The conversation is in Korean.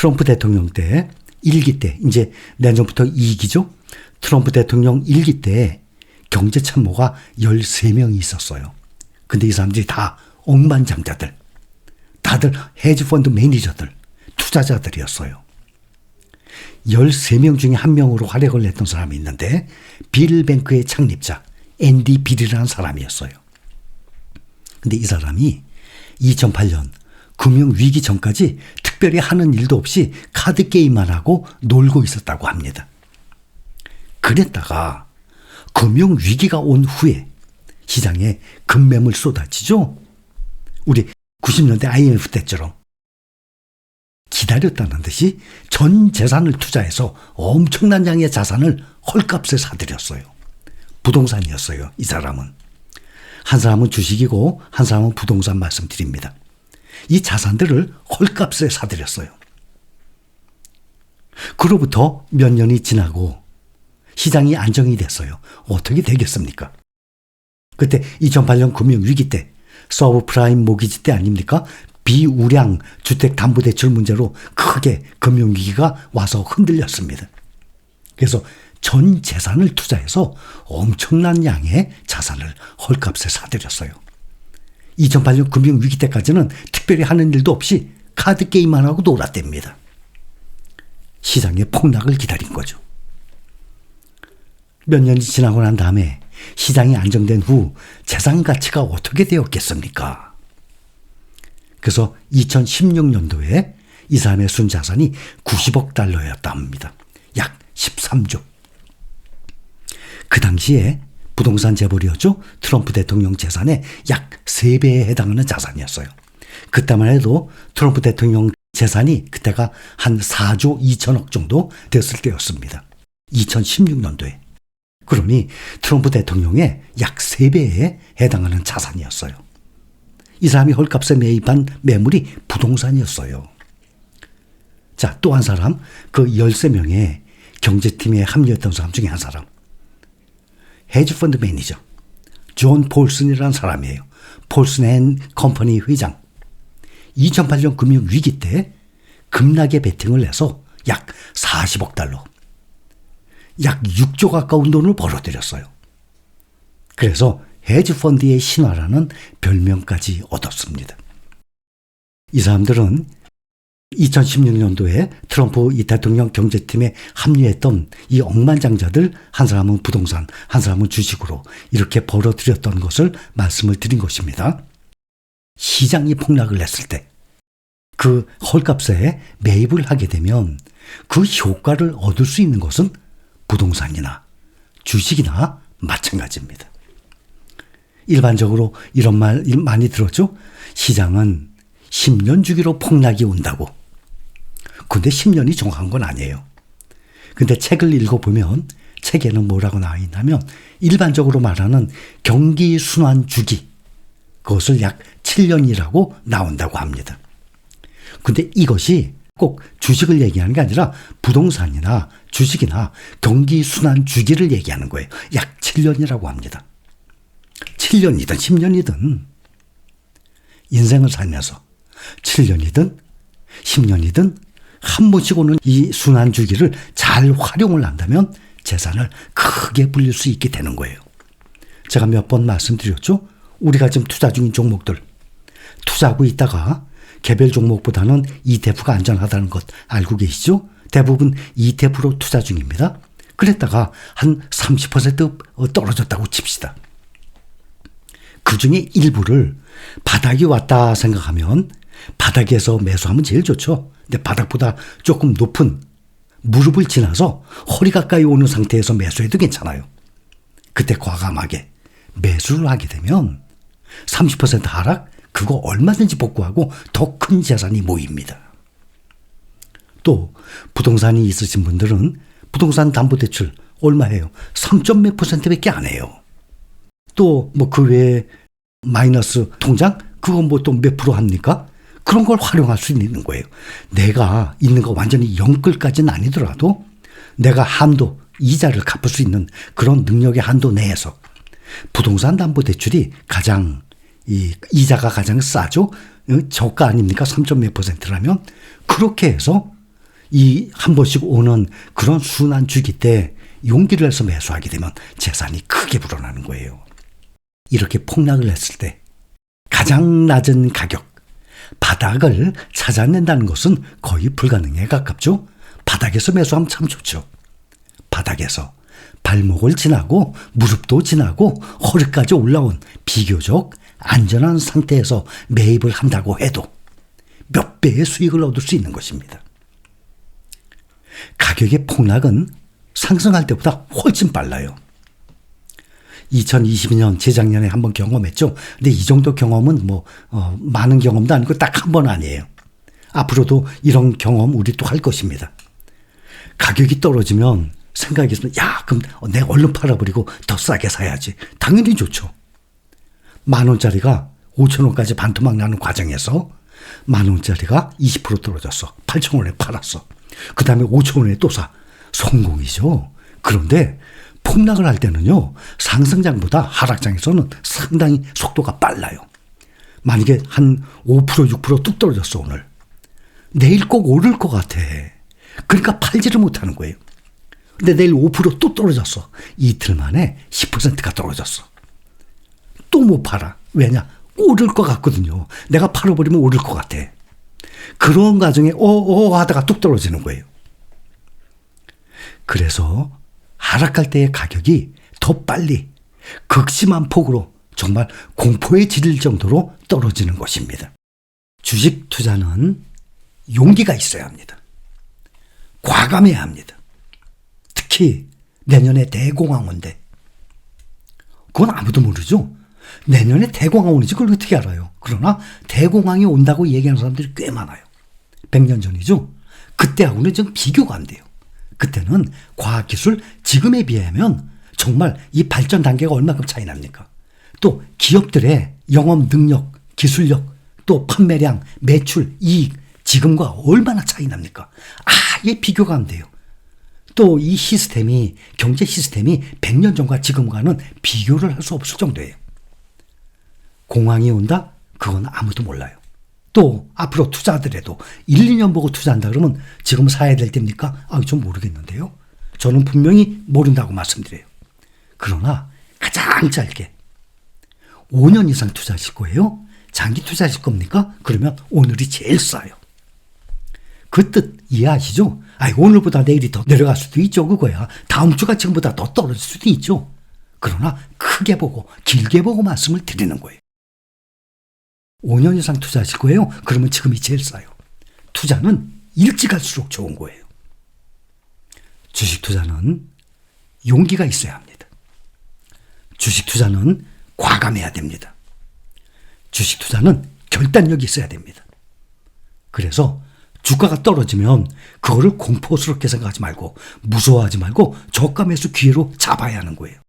트럼프 대통령 때 1기 때 이제 내년부터 2기죠. 트럼프 대통령 1기 때 경제참모가 13명이 있었어요. 근데 이 사람들이 다 억만장자들, 다들 헤지펀드 매니저들, 투자자들이었어요. 13명 중에 한 명으로 활약을 했던 사람이 있는데 빌뱅크의 창립자 앤디 빌이라는 사람이었어요. 근데 이 사람이 2008년 금융위기 전까지 특별히 하는 일도 없이 카드 게임만 하고 놀고 있었다고 합니다. 그랬다가 금융위기가 온 후에 시장에 급매물 쏟아지죠. 우리 90년대 IMF 때처럼 기다렸다는 듯이 전 재산을 투자해서 엄청난 양의 자산을 헐값에 사들였어요. 부동산이었어요. 이 사람은. 한 사람은 주식이고 한 사람은 부동산 말씀드립니다. 이 자산들을 헐값에 사들였어요. 그로부터 몇 년이 지나고 시장이 안정이 됐어요. 어떻게 되겠습니까? 그때 2008년 금융위기 때 서브프라임 모기지 때 아닙니까? 비우량 주택담보대출 문제로 크게 금융위기가 와서 흔들렸습니다. 그래서 전 재산을 투자해서 엄청난 양의 자산을 헐값에 사들였어요. 2008년 금융위기 때까지는 특별히 하는 일도 없이 카드 게임만 하고 놀았답니다. 시장의 폭락을 기다린 거죠. 몇 년이 지나고 난 다음에 시장이 안정된 후 재산 가치가 어떻게 되었겠습니까? 그래서 2016년도에 이 사람의 순자산이 90억 달러였다 합니다. 약 13조. 그 당시에 부동산 재벌이었죠. 트럼프 대통령 재산의 약 3배에 해당하는 자산이었어요. 그때만 해도 트럼프 대통령 재산이 그때가 한 4조 2천억 정도 됐을 때였습니다. 2016년도에. 그러니 트럼프 대통령의 약 3배에 해당하는 자산이었어요. 이 사람이 헐값에 매입한 매물이 부동산이었어요. 자, 또 한 사람, 그 13명의 경제팀에 합류했던 사람 중에 한 사람. 헤지펀드 매니저 존 폴슨이라는 사람이에요. 폴슨 앤 컴퍼니 회장. 2008년 금융위기 때 급락에 베팅을 해서 약 40억 달러, 약 6조 가까운 돈을 벌어들였어요. 그래서 헤지펀드의 신화라는 별명까지 얻었습니다. 이 사람들은 2016년도에 트럼프 이 대통령 경제팀에 합류했던 이 억만장자들, 한 사람은 부동산, 한 사람은 주식으로 이렇게 벌어들였던 것을 말씀을 드린 것입니다. 시장이 폭락을 했을 때 그 헐값에 매입을 하게 되면 그 효과를 얻을 수 있는 것은 부동산이나 주식이나 마찬가지입니다. 일반적으로 이런 말 많이 들었죠? 시장은 10년 주기로 폭락이 온다고. 근데 10년이 정확한 건 아니에요. 근데 책을 읽어보면 책에는 뭐라고 나와 있냐면 일반적으로 말하는 경기 순환 주기, 그것을 약 7년이라고 나온다고 합니다. 근데 이것이 꼭 주식을 얘기하는 게 아니라 부동산이나 주식이나 경기 순환 주기를 얘기하는 거예요. 약 7년이라고 합니다. 7년이든 10년이든 인생을 살면서 7년이든 10년이든 한 번씩 오는 이 순환 주기를 잘 활용을 한다면 재산을 크게 불릴 수 있게 되는 거예요. 제가 몇 번 말씀드렸죠? 우리가 지금 투자 중인 종목들, 투자하고 있다가 개별 종목보다는 ETF가 안전하다는 것 알고 계시죠? 대부분 ETF로 투자 중입니다. 그랬다가 한 30% 떨어졌다고 칩시다. 그 중에 일부를 바닥이 왔다 생각하면 바닥에서 매수하면 제일 좋죠. 근데 바닥보다 조금 높은 무릎을 지나서 허리 가까이 오는 상태에서 매수해도 괜찮아요. 그때 과감하게 매수를 하게 되면 30% 하락, 그거 얼마든지 복구하고 더 큰 재산이 모입니다. 또 부동산이 있으신 분들은 부동산 담보대출 얼마예요? 3몇 %밖에 안 해요. 또 뭐 그 외에 마이너스 통장? 그건 뭐 또 몇 프로 합니까? 그런 걸 활용할 수 있는 거예요. 내가 있는 거 완전히 0끌까지는 아니더라도 내가 한도, 이자를 갚을 수 있는 그런 능력의 한도 내에서 부동산 담보대출이 가장 이자가 가장 싸죠. 저가 아닙니까? 3몇 %라면 그렇게 해서 이 한 번씩 오는 그런 순환 주기 때 용기를 내서 매수하게 되면 재산이 크게 불어나는 거예요. 이렇게 폭락을 했을 때 가장 낮은 가격, 바닥을 찾아낸다는 것은 거의 불가능에 가깝죠. 바닥에서 매수하면 참 좋죠. 바닥에서 발목을 지나고 무릎도 지나고 허리까지 올라온 비교적 안전한 상태에서 매입을 한다고 해도 몇 배의 수익을 얻을 수 있는 것입니다. 가격의 폭락은 상승할 때보다 훨씬 빨라요. 2022년 재작년에 한번 경험했죠. 근데 이 정도 경험은 많은 경험도 아니고 딱 한 번 아니에요. 앞으로도 이런 경험 우리 또 할 것입니다. 가격이 떨어지면 생각이 있으면 그럼 내가 얼른 팔아버리고 더 싸게 사야지. 당연히 좋죠. 10,000원짜리가 5,000원까지 반토막 나는 과정에서 10,000원짜리가 20% 떨어졌어. 8,000원에 팔았어. 그 다음에 5,000원에 또 사. 성공이죠. 그런데 폭락을 할 때는요, 상승장보다 하락장에서는 상당히 속도가 빨라요. 만약에 한 5%, 6% 뚝 떨어졌어, 오늘. 내일 꼭 오를 것 같아. 그러니까 팔지를 못하는 거예요. 근데 내일 5%또 떨어졌어. 이틀 만에 10%가 떨어졌어. 또 못 팔아. 왜냐? 오를 것 같거든요. 내가 팔아버리면 오를 것 같아. 그런 과정에 하다가 뚝 떨어지는 거예요. 그래서 하락할 때의 가격이 더 빨리 극심한 폭으로 정말 공포에 질릴 정도로 떨어지는 것입니다. 주식 투자는 용기가 있어야 합니다. 과감해야 합니다. 특히 내년에 대공황후인데 그건 아무도 모르죠. 내년에 대공황이 오는지 그걸 어떻게 알아요. 그러나 대공황이 온다고 얘기하는 사람들이 꽤 많아요. 100년 전이죠. 그때하고는 좀 비교가 안 돼요. 그때는 과학기술 지금에 비하면 정말 이 발전 단계가 얼마큼 차이 납니까? 또 기업들의 영업 능력, 기술력, 또 판매량, 매출, 이익 지금과 얼마나 차이 납니까? 아예 비교가 안 돼요. 또 이 시스템이 경제 시스템이 100년 전과 지금과는 비교를 할 수 없을 정도예요. 공황이 온다? 그건 아무도 몰라요. 또 앞으로 투자하더라도 1, 2년 보고 투자한다 그러면 지금 사야 될 때입니까? 좀 모르겠는데요. 저는 분명히 모른다고 말씀드려요. 그러나 가장 짧게 5년 이상 투자하실 거예요? 장기 투자하실 겁니까? 그러면 오늘이 제일 싸요. 그 뜻 이해하시죠? 오늘보다 내일이 더 내려갈 수도 있죠. 그거야. 다음 주가 지금보다 더 떨어질 수도 있죠. 그러나 크게 보고 길게 보고 말씀을 드리는 거예요. 5년 이상 투자하실 거예요? 그러면 지금이 제일 싸요. 투자는 일찍 할수록 좋은 거예요. 주식 투자는 용기가 있어야 합니다. 주식 투자는 과감해야 됩니다. 주식 투자는 결단력이 있어야 됩니다. 그래서 주가가 떨어지면 그거를 공포스럽게 생각하지 말고 무서워하지 말고 저가 매수 기회로 잡아야 하는 거예요.